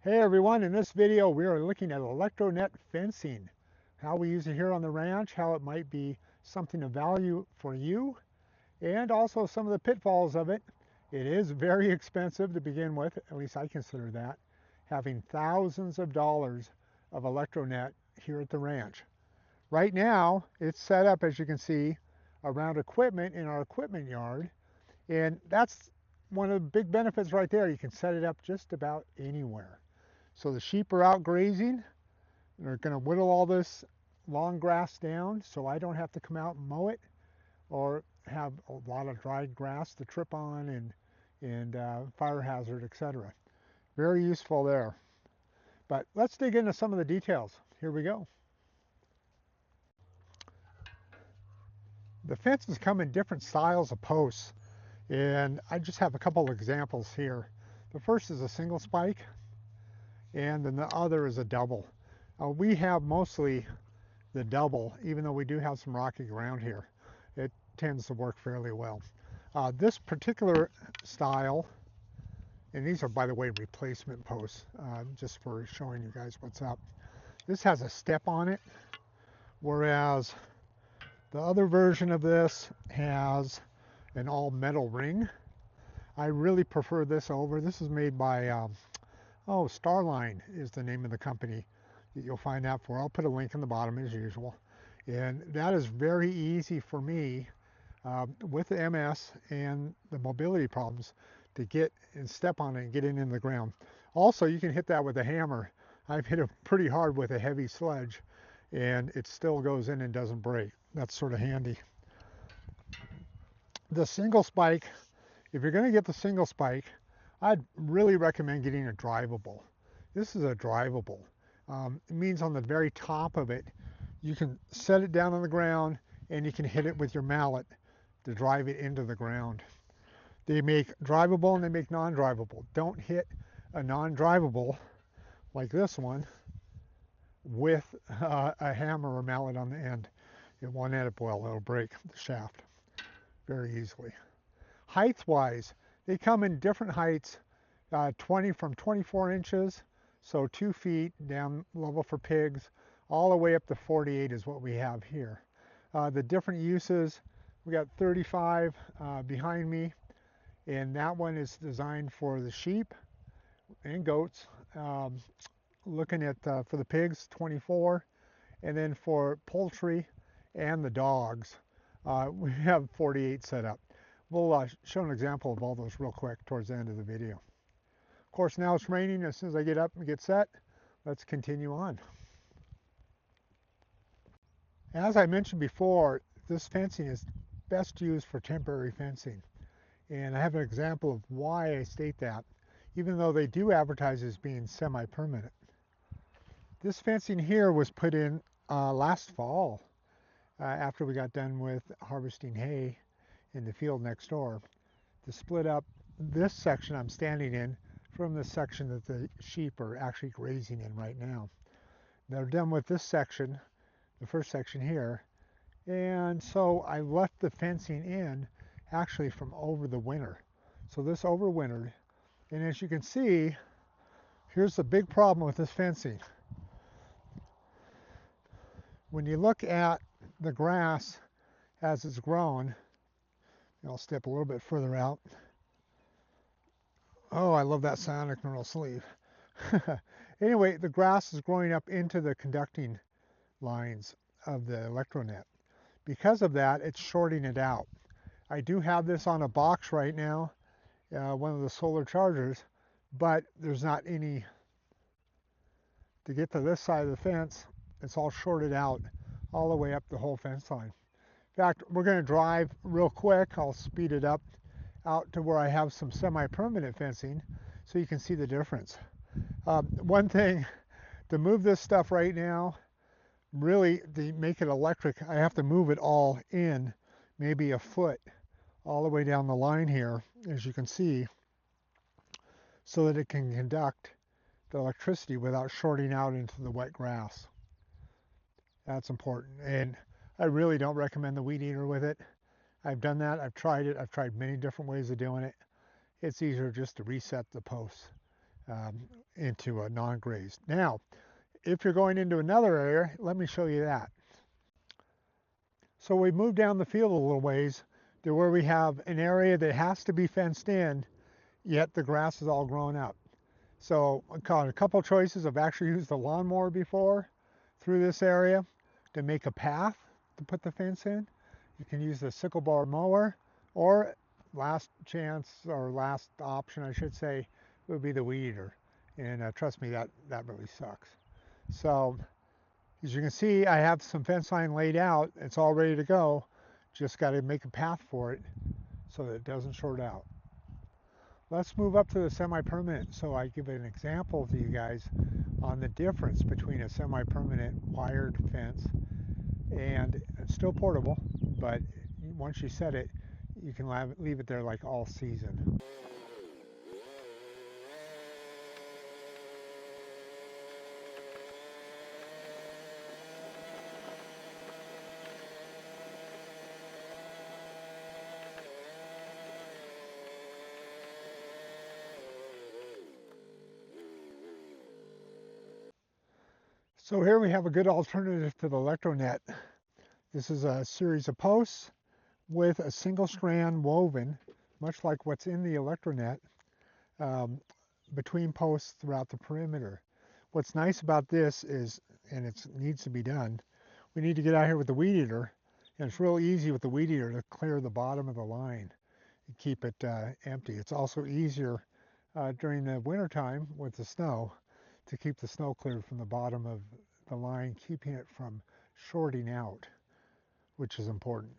Hey everyone, in this video we are looking at ElectroNet fencing, how we use it here on the ranch, how it might be something of value for you, and also some of the pitfalls of it. It is very expensive to begin with, at least I consider that, having thousands of dollars of ElectroNet here at the ranch. Right now it's set up, as you can see, around equipment in our equipment yard, and that's one of the big benefits right there. You can set it up just about anywhere. So the sheep are out grazing. They're going to whittle all this long grass down so I don't have to come out and mow it or have a lot of dried grass to trip on and fire hazard, etc. Very useful there. But let's dig into some of the details. Here we go. The fences come in different styles of posts, and I just have a couple of examples here. The first is a single spike, and then the other is a double. We have mostly the double, even though we do have some rocky ground here. It tends to work fairly well. This particular style, and these are, by the way, replacement posts, just for showing you guys what's up. This has a step on it, whereas the other version of this has an all metal ring. I really prefer this over. This is made by, Starkline is the name of the company that you'll find out for. I'll put a link in the bottom as usual. And that is very easy for me with the MS and the mobility problems to get and step on it and get it in the ground. Also, you can hit that with a hammer. I've hit it pretty hard with a heavy sledge and it still goes in and doesn't break. That's sort of handy. The single spike, if you're going to get the single spike, I'd really recommend getting a drivable. This is a drivable. It means on the very top of it, you can set it down on the ground and you can hit it with your mallet to drive it into the ground. They make drivable and they make non-drivable. Don't hit a non-drivable like this one with a hammer or mallet on the end. It won't end up well. It'll break the shaft very easily. Height-wise, they come in different heights, 24 inches, so 2 feet down level for pigs, all the way up to 48 is what we have here. The different uses, we got 35 behind me, and that one is designed for the sheep and goats. Looking at for the pigs, 24, and then for poultry and the dogs, we have 48 set up. We'll show an example of all those real quick towards the end of the video. Of course, now it's raining. As soon as I get up and get set, let's continue on. As I mentioned before, this fencing is best used for temporary fencing. And I have an example of why I state that, even though they do advertise as being semi-permanent. This fencing here was put in last fall after we got done with harvesting hay in the field next door, to split up this section I'm standing in from the section that the sheep are actually grazing in right now. They're done with this section, the first section here, and so I left the fencing in actually from over the winter. So this overwintered, and as you can see, here's the big problem with this fencing. When you look at the grass as it's grown, I'll step a little bit further out. Oh, I love that sonic knurl sleeve. Anyway, the grass is growing up into the conducting lines of the ElectroNet. Because of that, it's shorting it out. I do have this on a box right now, one of the solar chargers, but there's not any to get to this side of the fence. It's all shorted out all the way up the whole fence line. In fact, we're going to drive real quick. I'll speed it up out to where I have some semi-permanent fencing so you can see the difference. One thing, to move this stuff right now, really to make it electric, I have to move it all in maybe a foot all the way down the line here, as you can see, so that it can conduct the electricity without shorting out into the wet grass. That's important, and I really don't recommend the weed eater with it. I've done that, I've tried it, I've tried many different ways of doing it. It's easier just to reset the posts. um, into a non-grazed. Now, if you're going into another area, let me show you that. So we moved down the field a little ways to where we have an area that has to be fenced in, yet the grass is all grown up. So I got a couple choices. I've actually used the lawnmower before through this area to make a path to put the fence in. You can use the sickle bar mower, or last chance, or last option I should say, would be the weed eater. And trust me, that really sucks. So as you can see, I have some fence line laid out. It's all ready to go. Just got to make a path for it so that it doesn't short out. Let's move up to the semi-permanent so I give an example to you guys on the difference between a semi-permanent wired fence, and it's still portable, but once you set it, you can leave it there like all season. So here we have a good alternative to the ElectroNet. This is a series of posts with a single strand woven, much like what's in the ElectroNet, um, between posts throughout the perimeter. What's nice about this is, and it needs to be done, we need to get out here with the weed eater, and it's real easy with the weed eater to clear the bottom of the line and keep it empty. It's also easier during the winter time with the snow to keep the snow cleared from the bottom of the line, keeping it from shorting out, which is important.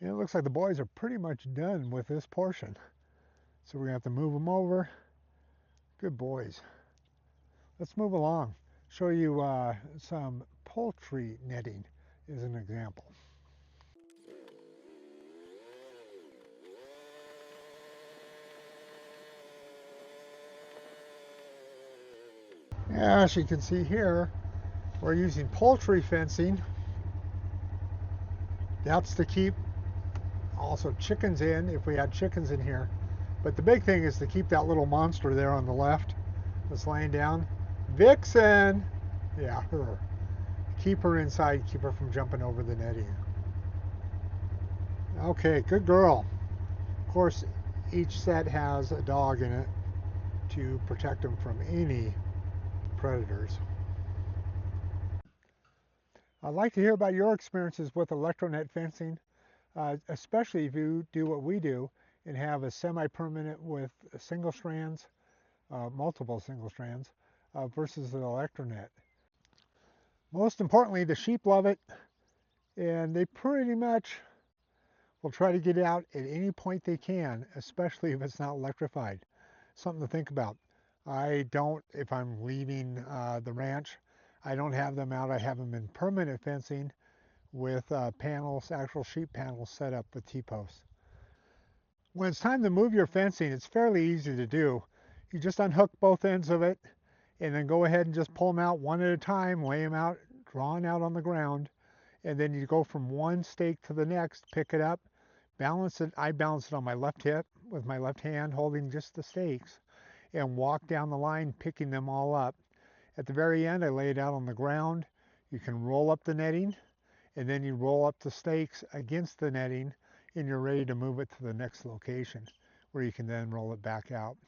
And it looks like the boys are pretty much done with this portion. So we're gonna have to move them over. Good boys. Let's move along. Show you some poultry netting as an example. As you can see here, we're using poultry fencing. That's to keep also chickens in if we had chickens in here. But the big thing is to keep that little monster there on the left that's laying down. Vixen! Yeah, her. Keep her inside, keep her from jumping over the netting. Okay, good girl. Of course, each set has a dog in it to protect them from any predators. I'd like to hear about your experiences with ElectroNet fencing, especially if you do what we do and have a semi-permanent with single strands, multiple single strands, versus the ElectroNet. Most importantly, the sheep love it, and they pretty much will try to get out at any point they can, especially if it's not electrified. Something to think about. I don't, if I'm leaving the ranch, I don't have them out. I have them in permanent fencing with panels, actual sheep panels set up with T-posts. When it's time to move your fencing, it's fairly easy to do. You just unhook both ends of it and then go ahead and just pull them out one at a time, lay them out, drawn out on the ground, and then you go from one stake to the next, pick it up, balance it. I balance it on my left hip with my left hand holding just the stakes and walk down the line picking them all up. At the very end, I lay it out on the ground. You can roll up the netting, and then you roll up the stakes against the netting, and you're ready to move it to the next location where you can then roll it back out.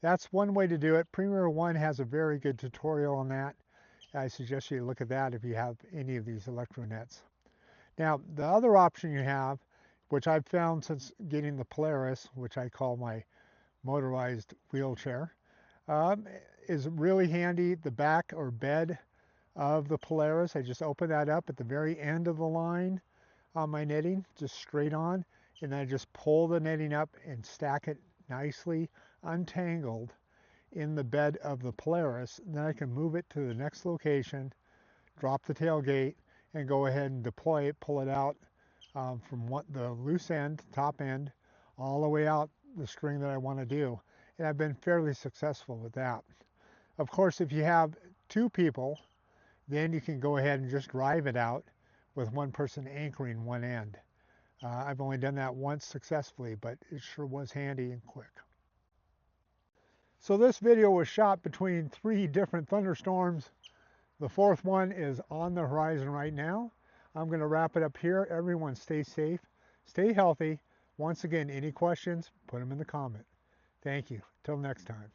That's one way to do it. Premier One has a very good tutorial on that. I suggest you look at that if you have any of these ElectroNets. Now, the other option you have, which I've found since getting the Polaris, which I call my motorized wheelchair, is really handy. The back or bed of the Polaris, I just open that up at the very end of the line on my netting, just straight on, and then I just pull the netting up and stack it nicely untangled in the bed of the Polaris. And then I can move it to the next location, drop the tailgate, and go ahead and deploy it, pull it out from the loose end, top end, all the way out the string that I want to do. And I've been fairly successful with that. Of course, if you have two people, then you can go ahead and just drive it out with one person anchoring one end. I've only done that once successfully, but it sure was handy and quick. So this video was shot between 3 different thunderstorms. The 4th one is on the horizon right now. I'm going to wrap it up here. Everyone stay safe, stay healthy. Once again, any questions, put them in the comment. Thank you. Till next time.